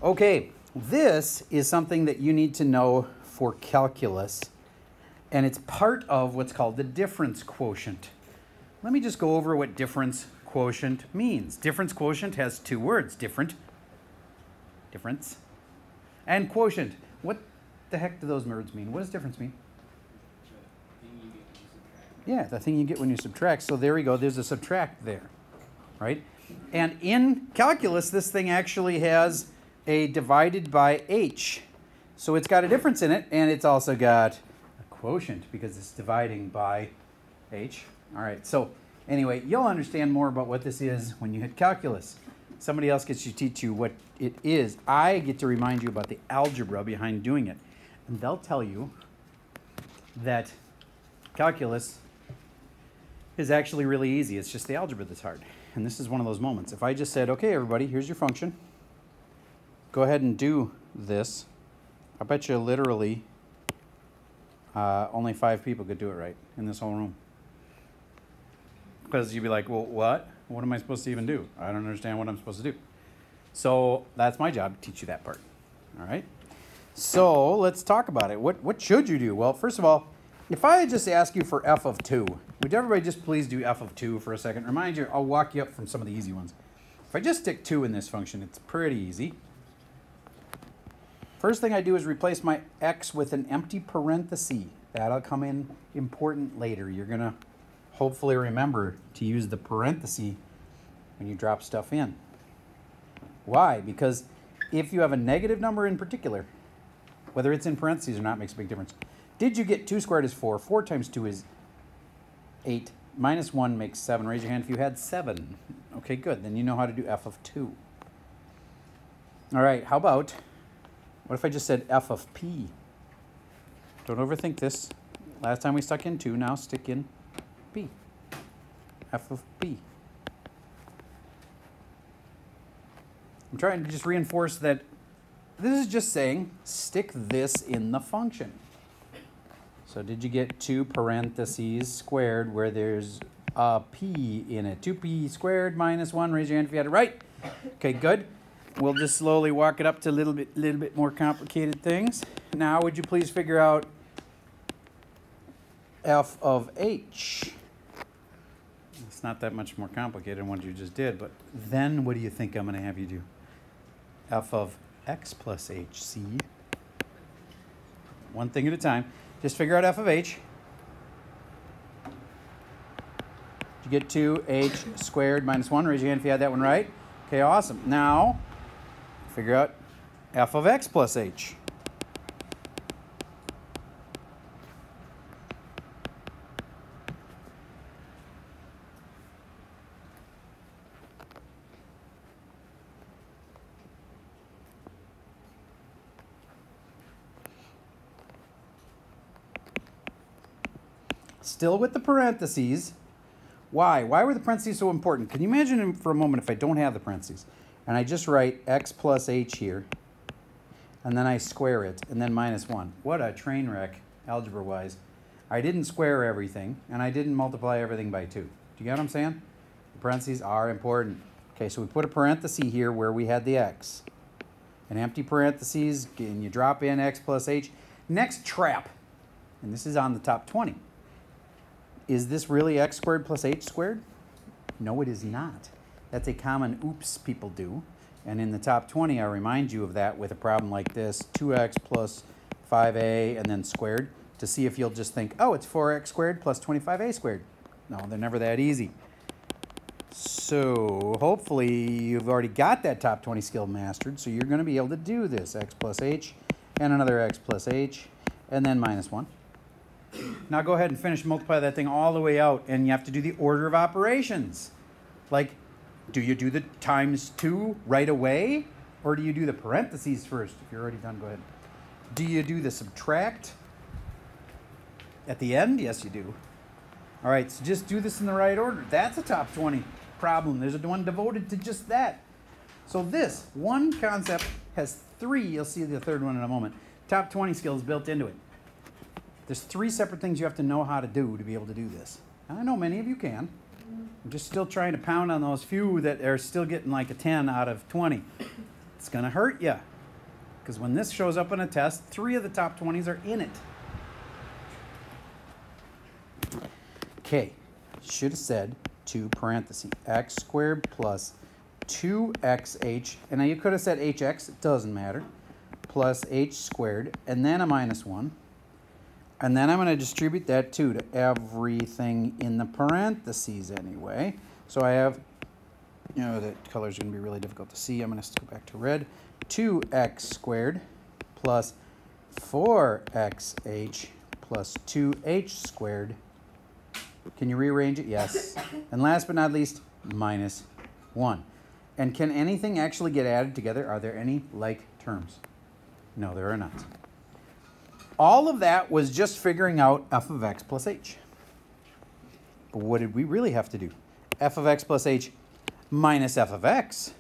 Okay, this is something that you need to know for calculus, and it's part of what's called the difference quotient. Let me just go over what difference quotient means. Difference quotient has two words, difference, and quotient. What the heck do those words mean? What does difference mean? Yeah, the thing you get when you subtract. So there we go, there's a subtract there, right? And in calculus, this thing actually has a divided by h. So it's got a difference in it, and it's also got a quotient because it's dividing by h. All right, so anyway, you'll understand more about what this is when you hit calculus. Somebody else gets to teach you what it is. I get to remind you about the algebra behind doing it. And they'll tell you that calculus is actually really easy. It's just the algebra that's hard. And this is one of those moments. If I just said, okay, everybody, here's your function. Go ahead and do this. I bet you literally only 5 people could do it right in this whole room. Because you'd be like, well, what? What am I supposed to even do? I don't understand what I'm supposed to do. So that's my job, to teach you that part. All right? So let's talk about it. What should you do? Well, first of all, if I just ask you for f of 2, would everybody just please do f of 2 for a second? Remind you, I'll walk you up from some of the easy ones. If I just stick 2 in this function, it's pretty easy. First thing I do is replace my x with an empty parenthesis. That'll come in important later. You're going to hopefully remember to use the parenthesis when you drop stuff in. Why? Because if you have a negative number in particular, whether it's in parentheses or not makes a big difference. Did you get 2 squared is 4? 4 times 2 is 8. Minus 1 makes 7. Raise your hand if you had 7. Okay, good. Then you know how to do f of 2. All right, how about, what if I just said f of p? Don't overthink this. Last time we stuck in 2, now stick in p. F of p. I'm trying to just reinforce that this is just saying stick this in the function. So did you get 2 parentheses squared where there's a p in it? 2p squared minus 1. Raise your hand if you had it right. Okay, good. We'll just slowly walk it up to a little bit more complicated things. Now, would you please figure out f of h? It's not that much more complicated than what you just did, but then what do you think I'm going to have you do? F of x plus h. See? One thing at a time. Just figure out f of h. Did you get 2h squared minus 1? Raise your hand if you had that one right. Okay, awesome. Now, figure out f of x plus h. Still with the parentheses. Why? Why were the parentheses so important? Can you imagine for a moment if I don't have the parentheses and I just write x plus h here and then I square it and then minus 1. What a train wreck algebra-wise. I didn't square everything and I didn't multiply everything by 2. Do you get what I'm saying? The parentheses are important. Okay, so we put a parenthesis here where we had the x. An empty parentheses, and you drop in x plus h. Next trap, and this is on the top 20. Is this really x squared plus h squared? No, it is not. That's a common oops people do. And in the top 20, I remind you of that with a problem like this, 2x plus 5a and then squared, to see if you'll just think, oh, it's 4x squared plus 25a squared. No, they're never that easy. So hopefully you've already got that top 20 skill mastered, so you're going to be able to do this, x plus h and another x plus h and then minus 1. Now go ahead and finish, multiply that thing all the way out, and you have to do the order of operations. Like, do you do the times 2 right away? Or do you do the parentheses first? If you're already done, go ahead. Do you do the subtract at the end? Yes, you do. All right, so just do this in the right order. That's a top 20 problem. There's one devoted to just that. So this one concept has 3. You'll see the third one in a moment. Top 20 skills built into it. There's 3 separate things you have to know how to do to be able to do this. And I know many of you can. I'm just still trying to pound on those few that are still getting like a 10 out of 20. It's going to hurt you. because when this shows up in a test, 3 of the top 20s are in it. Okay, should have said 2 parentheses x squared plus 2xh, and now you could have said hx, it doesn't matter, plus h squared, and then a minus 1. And then I'm going to distribute that 2 to everything in the parentheses anyway. So I have, you know, the colors are going to be really difficult to see. I'm going to go back to red. 2x squared plus 4xh plus 2h squared. Can you rearrange it? Yes. And last but not least, minus 1. And can anything actually get added together? Are there any like terms? No, there are not. All of that was just figuring out f of x plus h. But what did we really have to do? F of x plus h minus f of x.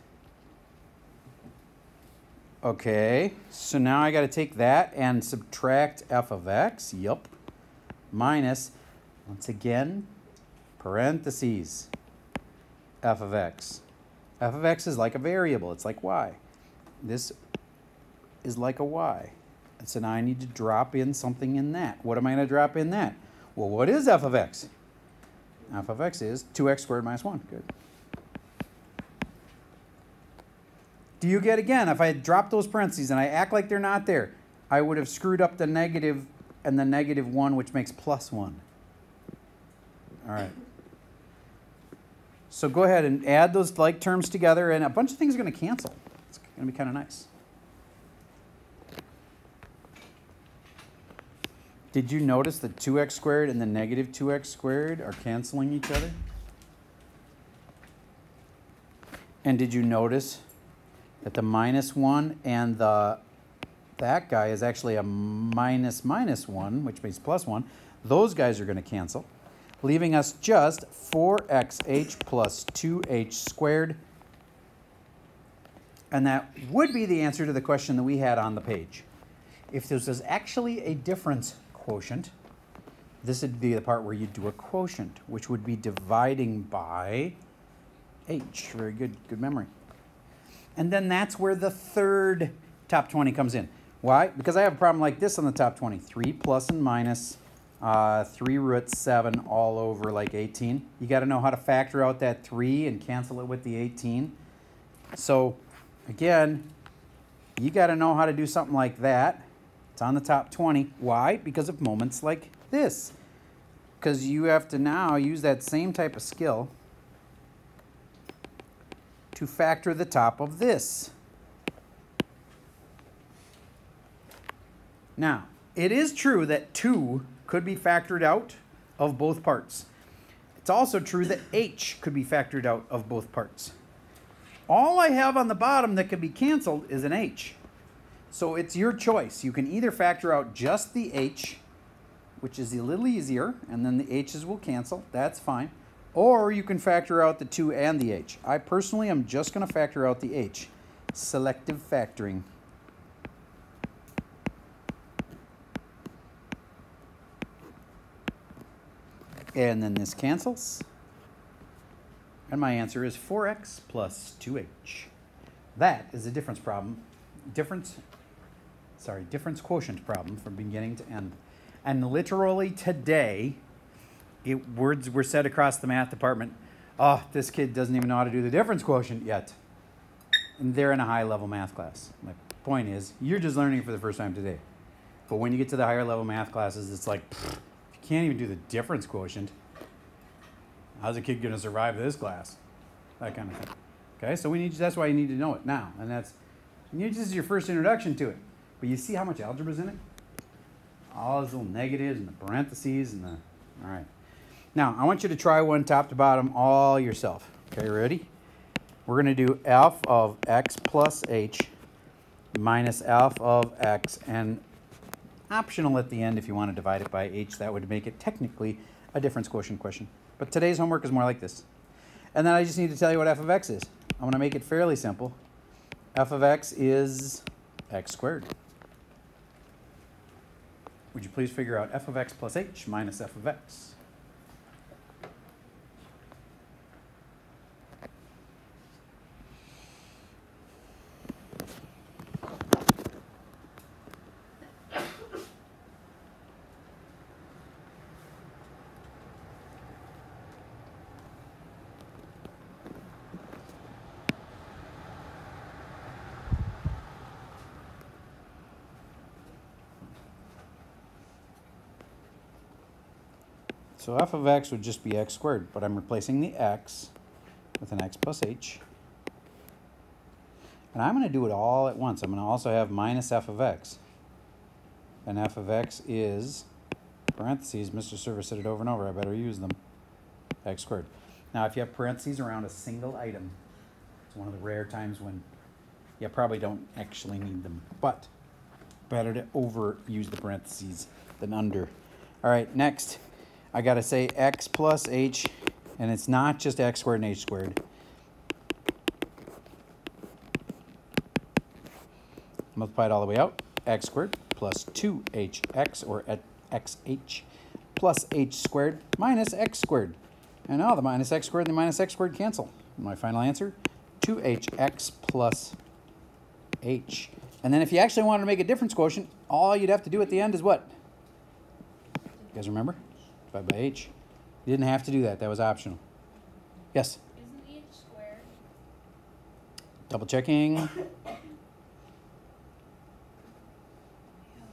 Okay, so now I got to take that and subtract f of x. Yup. Minus, once again, parentheses, f of x. F of x is like a variable. It's like y. This is like a y. And so now I need to drop in something in that. What am I going to drop in that? Well, what is f of x? F of x is 2x squared minus 1. Good. Do you get, again, if I had dropped those parentheses and I act like they're not there, I would have screwed up the negative and the negative 1, which makes plus 1. All right. So go ahead and add those like terms together, and a bunch of things are going to cancel. It's going to be kind of nice. Did you notice that 2x squared and the negative 2x squared are canceling each other? And did you notice that the minus 1 and that guy is actually a minus 1, which means plus 1. Those guys are going to cancel, leaving us just 4xh plus 2h squared. And that would be the answer to the question that we had on the page. If this was actually a difference quotient, this would be the part where you do a quotient, which would be dividing by h. Very good, good memory. And then that's where the third top 20 comes in. Why? Because I have a problem like this on the top 20. 3 plus and minus 3 root 7 all over like 18. You got to know how to factor out that 3 and cancel it with the 18. So again, you got to know how to do something like that. It's on the top 20. Why? Because of moments like this. Because you have to now use that same type of skill to factor the top of this. Now, it is true that 2 could be factored out of both parts. It's also true that h could be factored out of both parts. All I have on the bottom that can be canceled is an h. So it's your choice. You can either factor out just the h, which is a little easier, and then the h's will cancel. That's fine. Or you can factor out the 2 and the h. I personally am just going to factor out the h. Selective factoring. And then this cancels. And my answer is 4x plus 2h. That is a difference problem. Difference quotient problem from beginning to end. And literally today, words were said across the math department, oh, this kid doesn't even know how to do the difference quotient yet. And they're in a high level math class. My point is, you're just learning for the first time today. But when you get to the higher level math classes, it's like, if you can't even do the difference quotient, how's a kid going to survive this class? That kind of thing. Okay, so that's why you need to know it now. And this is your first introduction to it. But you see how much algebra's in it? All those little negatives and the parentheses and the, all right. Now, I want you to try one top to bottom all yourself. Okay, ready? We're going to do f of x plus h minus f of x, and optional at the end if you want to divide it by h. That would make it technically a difference quotient question. But today's homework is more like this. And then I just need to tell you what f of x is. I'm going to make it fairly simple. F of x is x squared. Would you please figure out f of x plus h minus f of x? So f of x would just be x squared, but I'm replacing the x with an x plus h. And I'm going to do it all at once. I'm going to also have minus f of x. And f of x is, parentheses, Mr. Server said it over and over, I better use them, x squared. Now, if you have parentheses around a single item, it's one of the rare times when you probably don't actually need them. But better to overuse the parentheses than under. All right, next, I got to say x plus h, and it's not just x squared and h squared. Multiply it all the way out. X squared plus 2hx, or at xh, plus h squared minus x squared. And now the minus x squared and the minus x squared cancel. My final answer, 2hx plus h. And then if you actually wanted to make a difference quotient, all you'd have to do at the end is what? You guys remember? Divide by h. You didn't have to do that. That was optional. Yes? Isn't h squared? Double checking.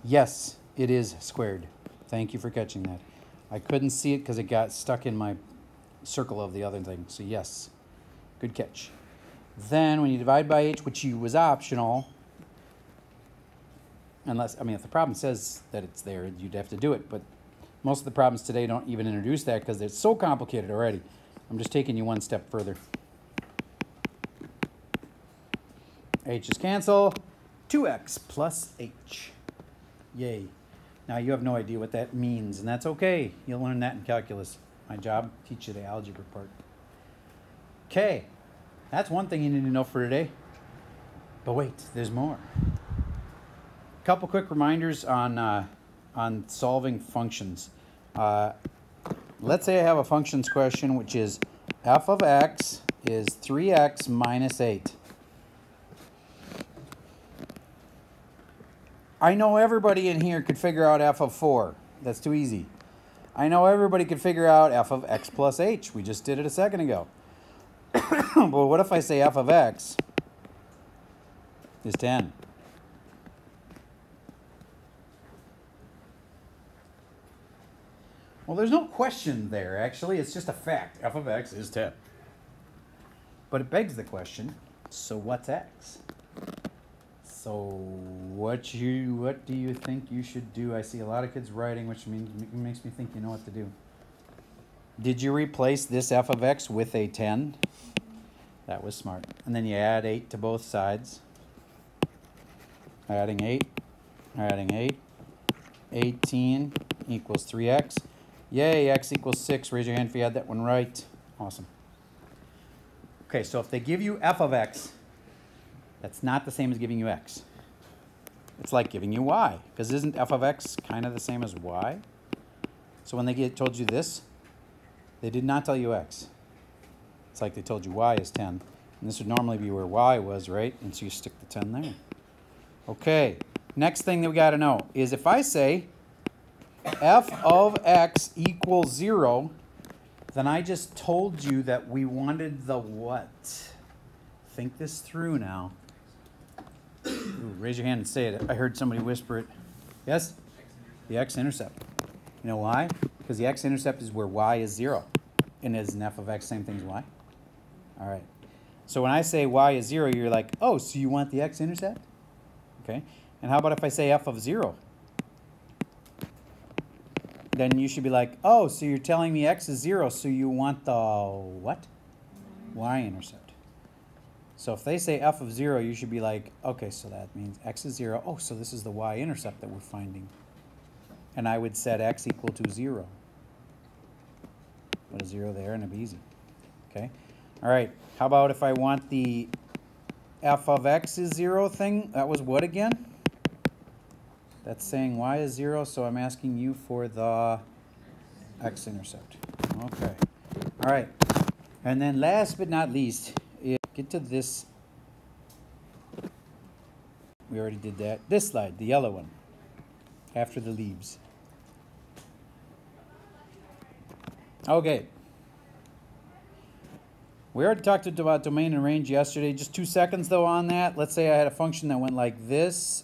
Yes, it is squared. Thank you for catching that. I couldn't see it because it got stuck in my circle of the other thing. So yes, good catch. Then when you divide by h, which was optional, unless, I mean, if the problem says that it's there, you'd have to do it. But most of the problems today don't even introduce that because it's so complicated already. I'm just taking you one step further. H's cancel. 2x plus h. Yay. Now you have no idea what that means, and that's okay. You'll learn that in calculus. My job, teach you the algebra part. Okay, that's one thing you need to know for today. But wait, there's more. A couple quick reminders on solving functions. Let's say I have a functions question, which is f of x is 3x minus 8. I know everybody in here could figure out f of 4. That's too easy. I know everybody could figure out f of x plus h. We just did it a second ago. But what if I say f of x is 10? Well, there's no question there, actually. It's just a fact. F of x is 10. But it begs the question, so what's x? So what do you think you should do? I see a lot of kids writing, which makes me think you know what to do. Did you replace this f of x with a 10? That was smart. And then you add 8 to both sides. Adding 8, adding 8. 18 equals 3x. Yay, x equals 6. Raise your hand if you had that one right. Awesome. Okay, so if they give you f of x, that's not the same as giving you x. It's like giving you y, because isn't f of x kind of the same as y? So when they told you this, they did not tell you x. It's like they told you y is 10. And this would normally be where y was, right? And so you stick the 10 there. Okay, next thing that we got to know is if I say f of x equals 0, then I just told you that we wanted the what? Think this through now. Ooh, raise your hand and say it. I heard somebody whisper it. Yes? The x-intercept. You know why? Because the x-intercept is where y is 0. And isn't f of x same thing as y? All right. So when I say y is 0, you're like, oh, so you want the x-intercept? Okay. And how about if I say f of 0? Then you should be like, oh, so you're telling me x is 0, so you want the what? Y-intercept. So if they say f of 0, you should be like, okay, so that means x is 0. Oh, so this is the y-intercept that we're finding. And I would set x equal to 0. Put a 0 there and it'd be easy. Okay? All right. How about if I want the f of x is 0 thing? That was what again? That's saying y is 0, so I'm asking you for the x-intercept. Okay. All right. And then last but not least, get to this. We already did that. This slide, the yellow one, after the leaves. Okay. We already talked about domain and range yesterday. Just 2 seconds, though, on that. Let's say I had a function that went like this.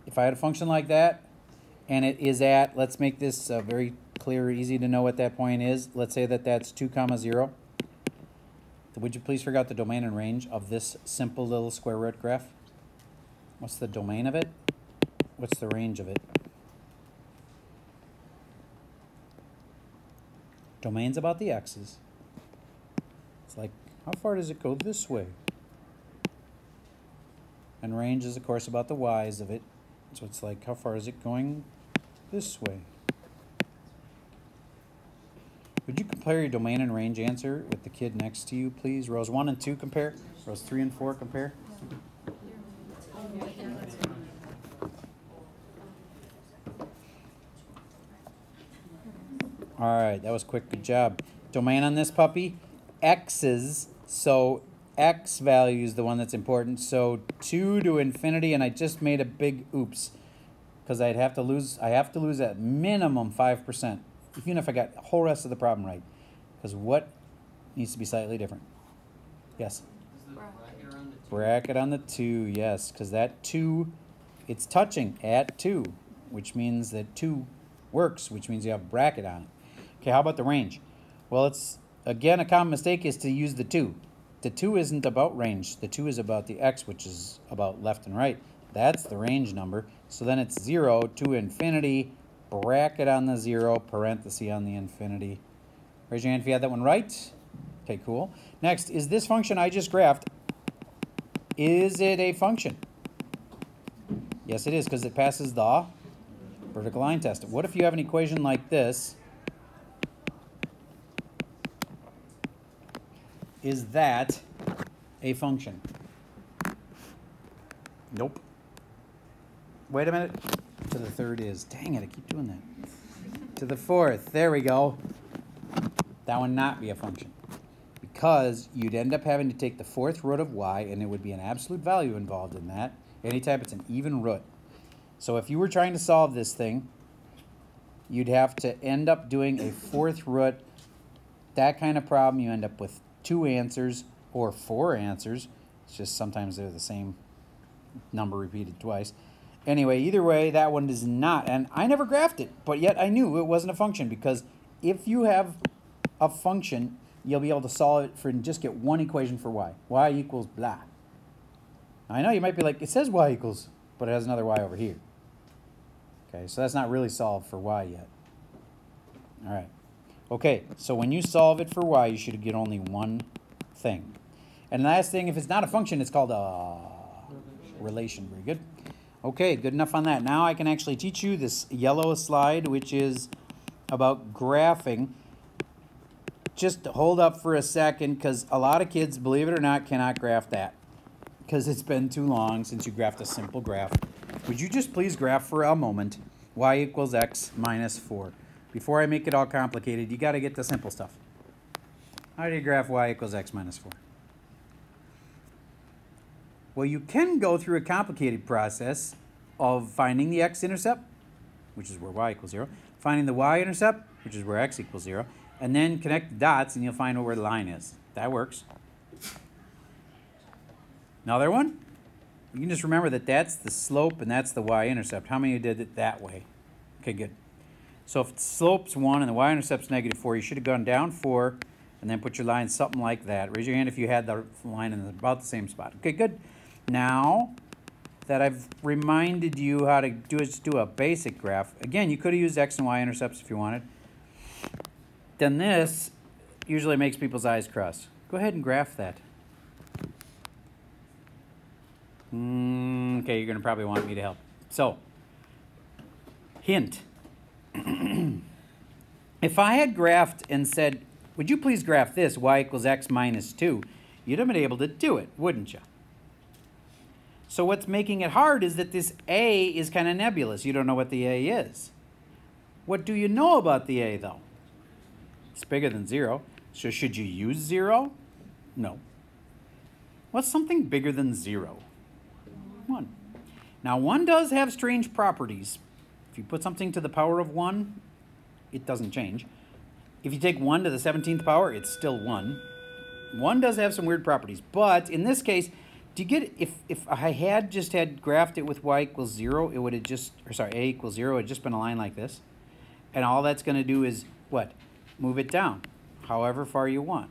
If I had a function like that, and it is at, let's make this very clear, easy to know what that point is. Let's say that that's 2 comma 0. Would you please figure out the domain and range of this simple little square root graph? What's the domain of it? What's the range of it? Domain's about the x's. It's like, how far does it go this way? And range is, of course, about the y's of it. So it's like, how far is it going this way? Would you compare your domain and range answer with the kid next to you, please? Rows 1 and 2 compare. Rows 3 and 4 compare. All right, that was quick. Good job. Domain on this puppy, x's. So x value is the one that's important. So 2 to infinity, and I just made a big oops because I have to lose at minimum 5%. Even if I got the whole rest of the problem right. Because what needs to be slightly different? Yes? Is the bracket around the 2? Bracket on the 2, yes. Because that 2, it's touching at 2, which means that 2 works, which means you have a bracket on it. Okay, how about the range? Well, it's, again, a common mistake is to use the 2. The 2 isn't about range. The 2 is about the x, which is about left and right. That's the range number. So then it's 0 to infinity, bracket on the 0, parenthesis on the infinity. Raise your hand if you had that one right. Okay, cool. Next, is this function I just graphed, is it a function? Yes, it is, because it passes the vertical line test. What if you have an equation like this? Is that a function? Nope. Wait a minute. To the third is. Dang it, I keep doing that. To the fourth. There we go. That would not be a function. Because you'd end up having to take the fourth root of y, and there would be an absolute value involved in that. Anytime it's an even root. So if you were trying to solve this thing, you'd have to end up doing a fourth root. That kind of problem, you end up with 2 answers or 4 answers. It's just sometimes they're the same number repeated twice. Anyway, either way, that one is not. And I never graphed it, but yet I knew it wasn't a function, because if you have a function, you'll be able to solve it for and just get one equation for y. Y equals blah. Now, I know you might be like, it says y equals, but it has another y over here. Okay, so that's not really solved for y yet. All right. Okay, so when you solve it for y, you should get only one thing. And the last thing, if it's not a function, it's called a relation. Very good. Okay, good enough on that. Now I can actually teach you this yellow slide, which is about graphing. Just hold up for a second, because a lot of kids, believe it or not, cannot graph that, because it's been too long since you graphed a simple graph. Would you just please graph for a moment y equals x minus 4? Before I make it all complicated, you got to get the simple stuff. How do you graph y equals x minus 4? Well, you can go through a complicated process of finding the x-intercept, which is where y equals 0, finding the y-intercept, which is where x equals 0, and then connect the dots and you'll find where the line is. That works. Another one? You can just remember that that's the slope and that's the y-intercept. How many did it that way? Okay, good. So if the slope's 1 and the y-intercept's -4, you should have gone down 4 and then put your line something like that. Raise your hand if you had the line in about the same spot. Okay, good. Now that I've reminded you how to do a basic graph, again, you could have used x and y-intercepts if you wanted. Then this usually makes people's eyes cross. Go ahead and graph that. Okay, you're going to probably want me to help. So, hint. If I had graphed and said, would you please graph this, y equals x minus 2, you'd have been able to do it, wouldn't you? So what's making it hard is that this a is kind of nebulous. You don't know what the a is. What do you know about the a, though? It's bigger than 0. So should you use 0? No. What's something bigger than 0? 1. Now, 1 does have strange properties. If you put something to the power of 1, it doesn't change. If you take 1 to the 17th power, it's still 1. 1 does have some weird properties. But in this case, do you get, if I had graphed it with y equals 0, it would have just, or sorry, a equals 0, it would have just been a line like this. And all that's going to do is what? Move it down however far you want.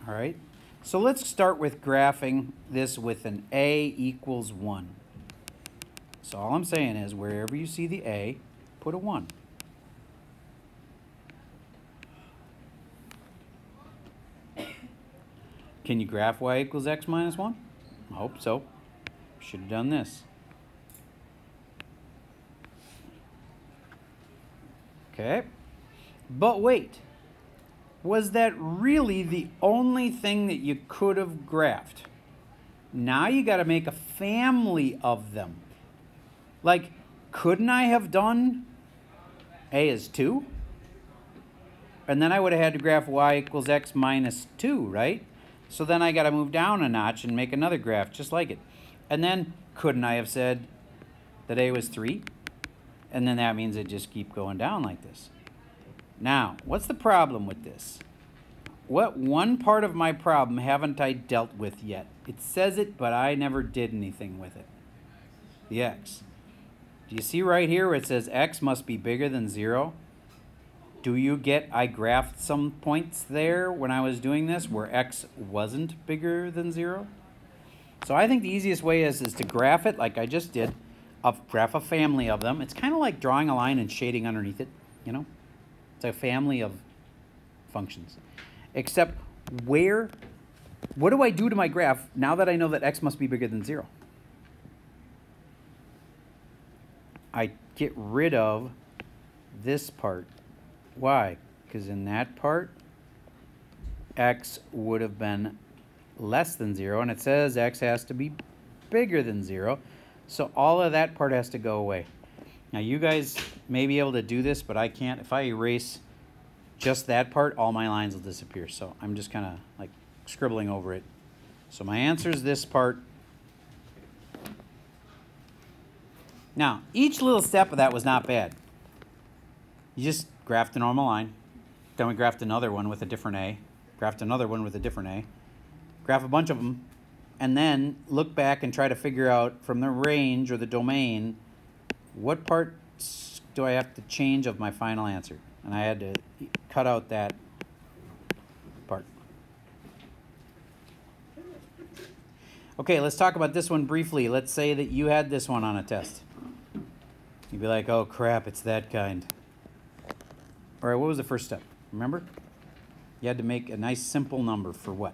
All right? So let's start with graphing this with an a equals 1. So all I'm saying is wherever you see the a, put a 1. Can you graph y equals x minus 1? I hope so. Should have done this. Okay. But wait. Was that really the only thing that you could have graphed? Now you got to make a family of them. Like, couldn't I have done a is 2? And then I would have had to graph y equals x minus 2, right? So then I got to move down a notch and make another graph just like it. And then couldn't I have said that a was 3? And then that means it just keep going down like this. Now, what's the problem with this? What one part of my problem haven't I dealt with yet? It says it, but I never did anything with it. The x. Do you see right here where it says x must be bigger than 0? Do you get I graphed some points there when I was doing this where x wasn't bigger than 0? So I think the easiest way is to graph it like I just did. Graph a family of them. It's kind of like drawing a line and shading underneath it, you know? It's a family of functions. Except what do I do to my graph now that I know that x must be bigger than 0? I get rid of this part. Why? Because in that part, x would have been less than 0, and it says x has to be bigger than 0. So all of that part has to go away. Now you guys may be able to do this, but I can't. If I erase just that part, all my lines will disappear. So I'm just kind of like scribbling over it. So my answer is this part. Now, each little step of that was not bad. You just graphed a normal line. Then we graphed another one with a different a. Graphed another one with a different a. Graph a bunch of them. And then look back and try to figure out from the range or the domain, what parts do I have to change of my final answer? And I had to cut out that part. Okay, let's talk about this one briefly. Let's say that you had this one on a test. You'd be like, oh crap, it's that kind. All right, what was the first step? Remember? You had to make a nice simple number for what?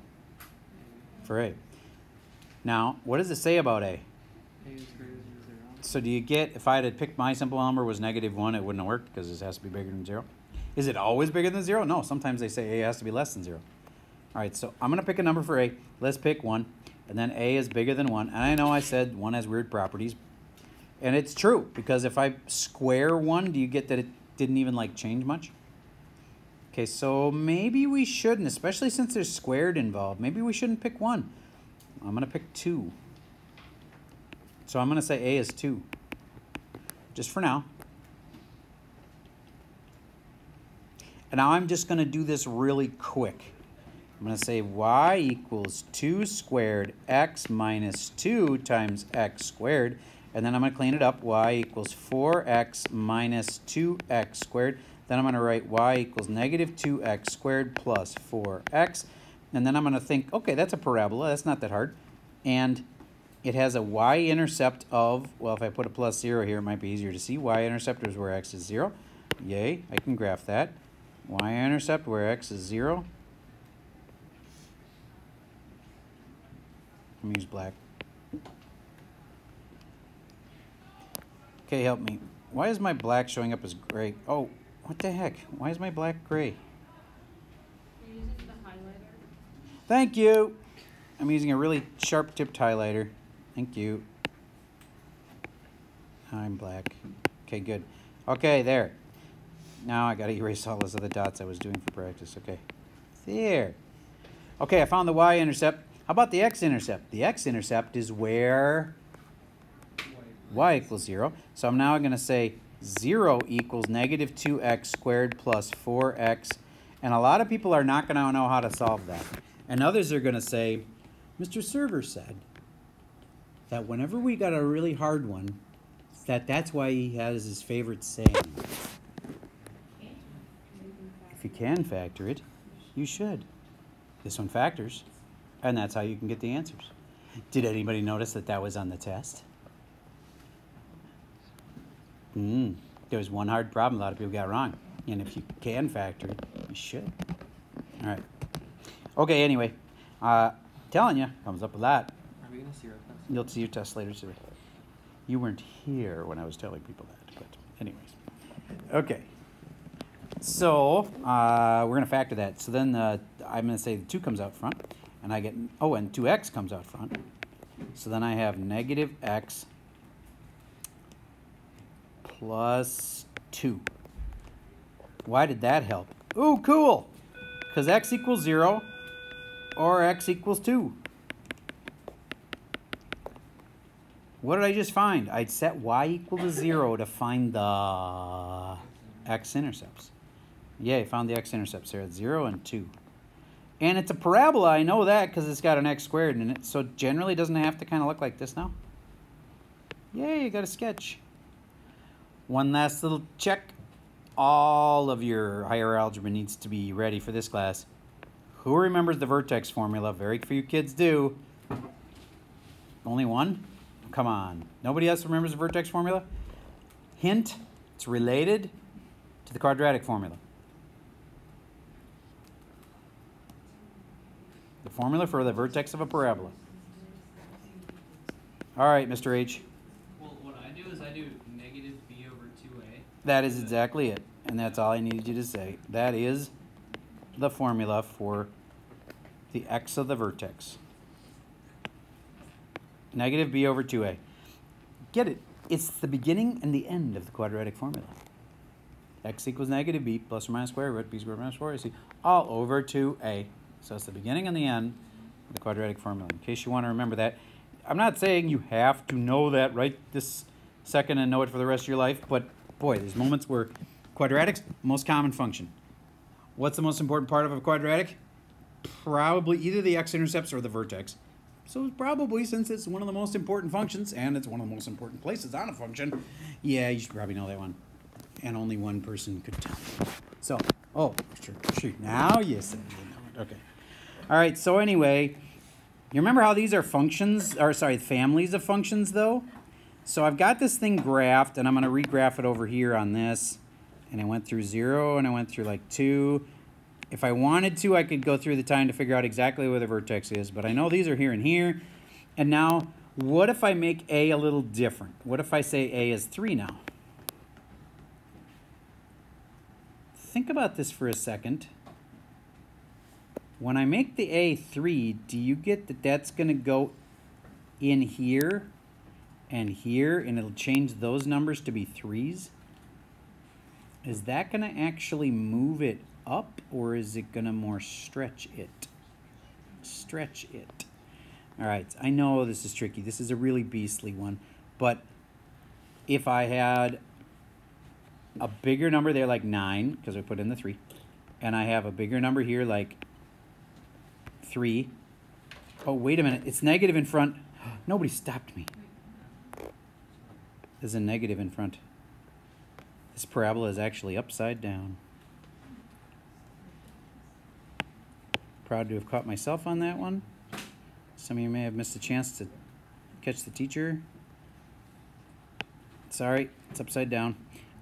For a. Now, what does it say about a? A is greater than 0. So do you get, if I had picked my simple number was -1, it wouldn't have worked because it has to be bigger than 0. Is it always bigger than 0? No, sometimes they say a has to be less than 0. All right, so I'm going to pick a number for a. Let's pick 1. And then a is bigger than 1. And I know I said 1 has weird properties. And it's true, because if I square 1, do you get that it didn't even like change much? Okay, so maybe we shouldn't, especially since there's squared involved. Maybe we shouldn't pick 1. I'm going to pick 2. So I'm going to say a is 2. Just for now. And now I'm just going to do this really quick. I'm going to say y equals 2 squared x minus 2 times x squared. And then I'm going to clean it up. Y equals 4x minus 2x squared. Then I'm going to write y equals negative 2x squared plus 4x. And then I'm going to think, okay, that's a parabola. That's not that hard. And it has a y-intercept of, well, if I put a plus 0 here, it might be easier to see. Y-intercept is where x is 0. Yay, I can graph that. Y-intercept where x is 0. Let me use black. Okay, help me. Why is my black showing up as gray? Oh, what the heck? Why is my black gray? You're using the highlighter. Thank you. I'm using a really sharp-tipped highlighter. Thank you. I'm black. Okay, good. Okay, there. Now I gotta erase all those other dots I was doing for practice. Okay. There. Okay, I found the y-intercept. How about the x-intercept? The x-intercept is where y equals 0. So I'm now going to say 0 equals negative 2x squared plus 4x. And a lot of people are not going to know how to solve that. And others are going to say, Mr. Server said that whenever we got a really hard one, that's why he has his favorite saying. can factor it, you should. This one factors, and that's how you can get the answers. Did anybody notice that that was on the test? There was one hard problem a lot of people got wrong. And if you can factor it, you should. All right. Okay, anyway. Telling you, comes up a lot. Are we going to see our test? You'll see your test later today. You weren't here when I was telling people that, but anyways. Okay. So, we're going to factor that. So then I'm going to say the 2 comes out front, and I get, oh, and 2x comes out front. So then I have negative x plus 2. Why did that help? Ooh, cool! Because x equals 0 or x equals 2. What did I just find? I'd set y equal to 0 to find the x-intercepts. Yay, found the x-intercepts there at 0 and 2. And it's a parabola, I know that because it's got an x squared in it. So generally it doesn't have to kind of look like this now. Yay, you got a sketch. One last little check. All of your higher algebra needs to be ready for this class. Who remembers the vertex formula? Very few kids do. Only one? Come on. Nobody else remembers the vertex formula? Hint, it's related to the quadratic formula. The formula for the vertex of a parabola. All right, Mr. H. Well, what I do is I do negative b over 2a. That is exactly it. And that's all I needed you to say. That is the formula for the x of the vertex. Negative b over 2a. Get it? It's the beginning and the end of the quadratic formula. X equals negative b plus or minus square root b squared minus 4ac all over 2a. So it's the beginning and the end of the quadratic formula. In case you want to remember that. I'm not saying you have to know that right this second and know it for the rest of your life, but boy, there's moments where quadratics, most common function. What's the most important part of a quadratic? Probably either the x-intercepts or the vertex. So probably, since it's one of the most important functions, and it's one of the most important places on a function, yeah, you should probably know that one. And only one person could tell. So, oh, sure. Now you said you know it. Okay. All right, so anyway, you remember how these are functions, or sorry, families of functions, though? So I've got this thing graphed, and I'm going to regraph it over here on this. And I went through 0, and I went through like 2. If I wanted to, I could go through the time to figure out exactly where the vertex is. But I know these are here and here. And now, what if I make A a little different? What if I say A is 3 now? Think about this for a second. When I make the A 3, do you get that that's going to go in here and here, and it'll change those numbers to be 3s? Is that going to actually move it up, or is it going to more stretch it? Stretch it. All right, I know this is tricky. This is a really beastly one. But if I had a bigger number there, like 9, because I put in the 3, and I have a bigger number here, like 3. Oh, wait a minute. It's negative in front. Nobody stopped me. There's a negative in front. This parabola is actually upside down. Proud to have caught myself on that one. Some of you may have missed a chance to catch the teacher. Sorry, it's upside down.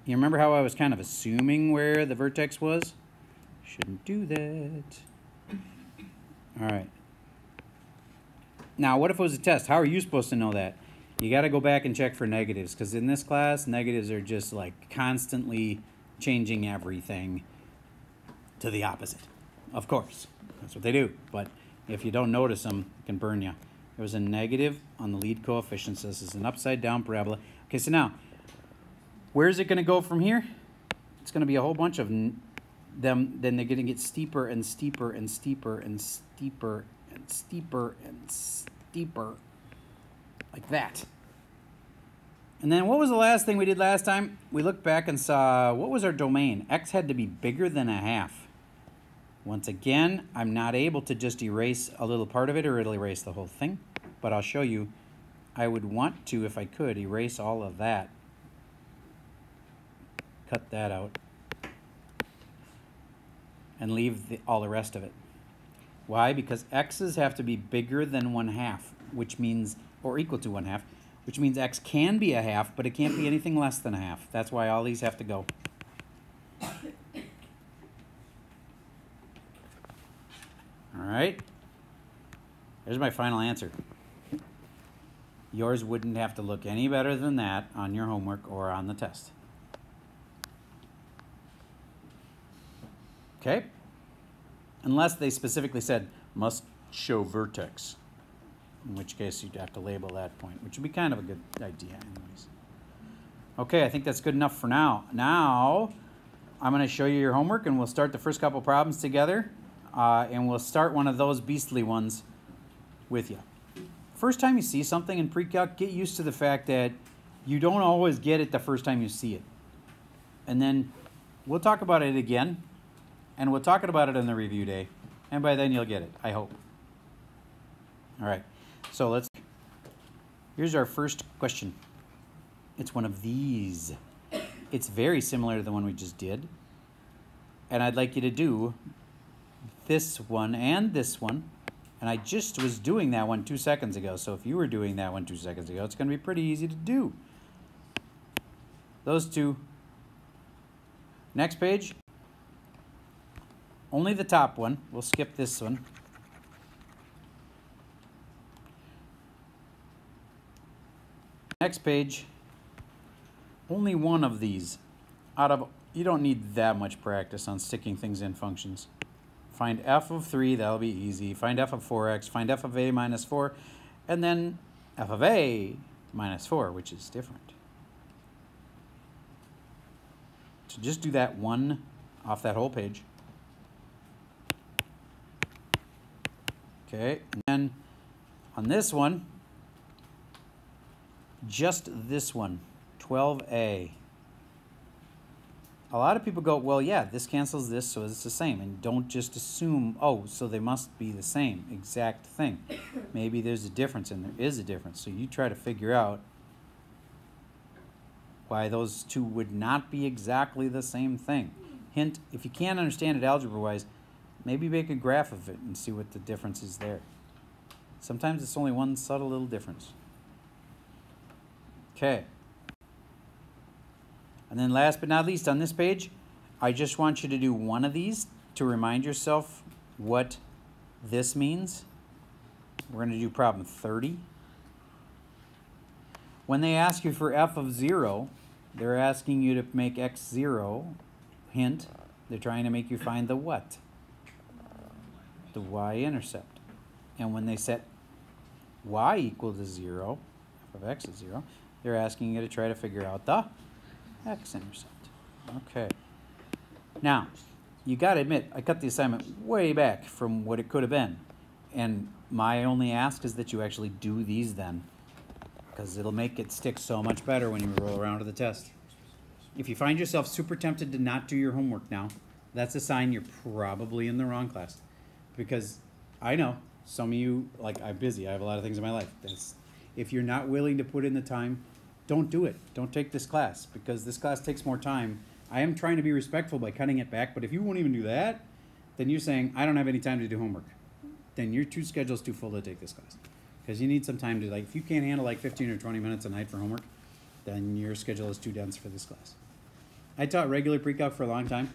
You remember how I was kind of assuming where the vertex was? Shouldn't do that. All right. Now, what if it was a test? How are you supposed to know that? You got to go back and check for negatives, because in this class, negatives are just like constantly changing everything to the opposite. Of course, that's what they do. But if you don't notice them, it can burn you. There was a negative on the lead coefficient, so this is an upside down parabola. Okay, so now, where's it going to go from here? It's going to be a whole bunch of them. Then they're going to get steeper and steeper and steeper and steeper and steeper and steeper. Like that. And then what was the last thing we did last time? We looked back and saw, what was our domain? X had to be bigger than a half. Once again, I'm not able to just erase a little part of it or it'll erase the whole thing. But I'll show you, I would want to, if I could, erase all of that. Cut that out. and leave all the rest of it. Why? Because x's have to be bigger than 1/2, which means, or equal to 1/2, which means x can be a half, but it can't be anything less than a half. That's why all these have to go. All right. There's my final answer. Yours wouldn't have to look any better than that on your homework or on the test. Okay? Unless they specifically said, must show vertex. In which case you'd have to label that point, which would be kind of a good idea anyways. Okay, I think that's good enough for now. Now, I'm going to show you your homework, and we'll start the first couple problems together. And we'll start one of those beastly ones with you. First time you see something in pre-calc, get used to the fact that you don't always get it the first time you see it. And then we'll talk about it again, and we'll talk about it on the review day. And by then you'll get it, I hope. All right, so here's our first question. It's one of these. It's very similar to the one we just did. And I'd like you to do this one and this one. And I just was doing that one 2 seconds ago. So if you were doing that one 2 seconds ago, it's going to be pretty easy to do. Those two. Next page. Only the top one. We'll skip this one. Next page. Only one of these. You don't need that much practice on sticking things in functions. Find f of 3, that'll be easy. Find f of 4x, find f of a minus 4, and then f of a minus 4, which is different. So just do that one off that whole page. Okay, and then on this one, just this one, 12a. A lot of people go, well, yeah, this cancels this, so it's the same. And don't just assume, oh, so they must be the same exact thing. Maybe there's a difference, and there is a difference. So you try to figure out why those two would not be exactly the same thing. Hint, if you can't understand it algebra-wise, maybe make a graph of it and see what the difference is there. Sometimes it's only one subtle little difference. Okay. And then last but not least, on this page, I just want you to do one of these to remind yourself what this means. We're going to do problem 30. When they ask you for f of 0, they're asking you to make x 0. Hint, they're trying to make you find the what? The y-intercept. And when they set y equal to 0, f of x is 0, they're asking you to try to figure out the x-intercept. Okay. Now, you got to admit, I cut the assignment way back from what it could have been. And my only ask is that you actually do these then, because it'll make it stick so much better when you roll around to the test. If you find yourself super tempted to not do your homework now, that's a sign you're probably in the wrong class. Because I know some of you, like, I'm busy. I have a lot of things in my life. If you're not willing to put in the time, don't do it. Don't take this class, because this class takes more time. I am trying to be respectful by cutting it back, but if you won't even do that, then you're saying, I don't have any time to do homework. Then your schedule's too full to take this class. Because you need some time to, like, if you can't handle like 15 or 20 minutes a night for homework, then your schedule is too dense for this class. I taught regular pre-calc for a long time,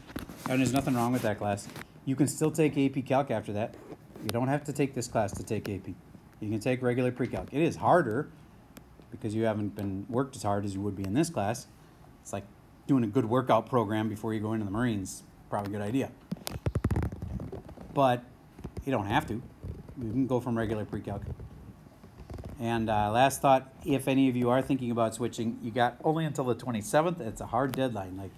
and there's nothing wrong with that class. You can still take AP Calc after that. You don't have to take this class to take AP. You can take regular pre-calc. It is harder, because you haven't been worked as hard as you would be in this class. It's like doing a good workout program before you go into the Marines. Probably a good idea. But you don't have to. You can go from regular pre-calc. And last thought, if any of you are thinking about switching, you got only until the 27th. It's a hard deadline. Like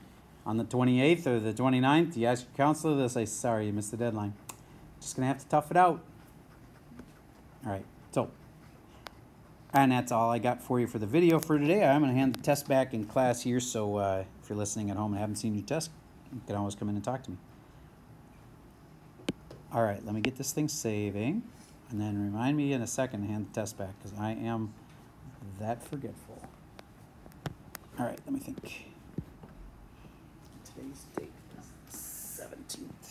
on the 28th or the 29th, you ask your counselor, they'll say, sorry, you missed the deadline. Just going to have to tough it out. All right, so. And that's all I got for you for the video for today. I'm going to hand the test back in class here, so if you're listening at home and haven't seen your test, you can always come in and talk to me. All right, let me get this thing saving, and then remind me in a second to hand the test back, because I am that forgetful. All right, let me think. Today's date is 17th.